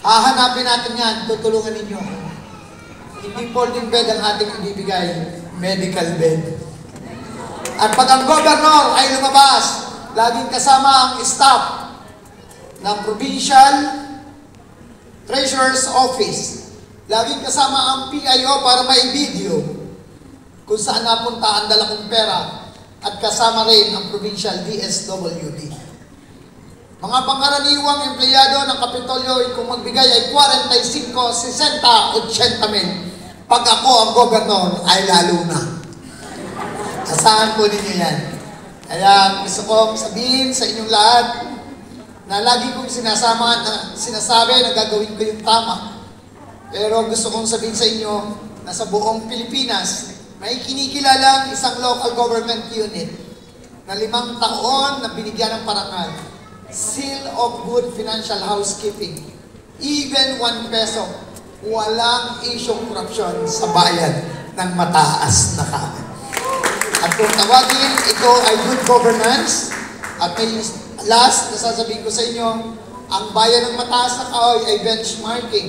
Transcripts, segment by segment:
Hahanapin natin yan, tutulungan ninyo. Hindi folding bed ang ating ibibigay, medical bed. At pag ang governor ay lumabas, laging kasama ang staff ng Provincial Treasurer's Office. Laging kasama ang PIO para may video kung saan napunta ang dala kong pera, at kasama rin ang Provincial DSWD. Mga pangkaraniwang empleyado ng Kapitolyo, kung magbigay ay 45, 60, 80 mil. Pag ako ang gobernador, ay lalo na. Asahan po ninyo yan. Kaya gusto kong sabihin sa inyong lahat na lagi kong sinasabi na gagawin ko yung tama. Pero gusto kong sabihin sa inyo na sa buong Pilipinas, may kinikilalang isang local government unit na 5 taon na binigyan ng parangal. Seal of Good Financial Housekeeping. Even 1 peso. Walang isyong korupsyon sa bayan ng mataas na kamay. At kung tawagin, ito ay good governance. At may last na sasabihin ko sa inyo, ang bayan ng mataas na kahoy ay benchmarking.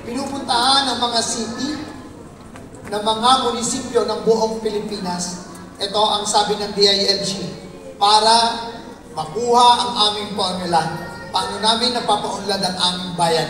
Pinupuntahan ng mga city, ng mga munisipyo ng buong Pilipinas. Ito ang sabi ng DILG para makuha ang aming formula. Paano namin napapaunlad ang aming bayan?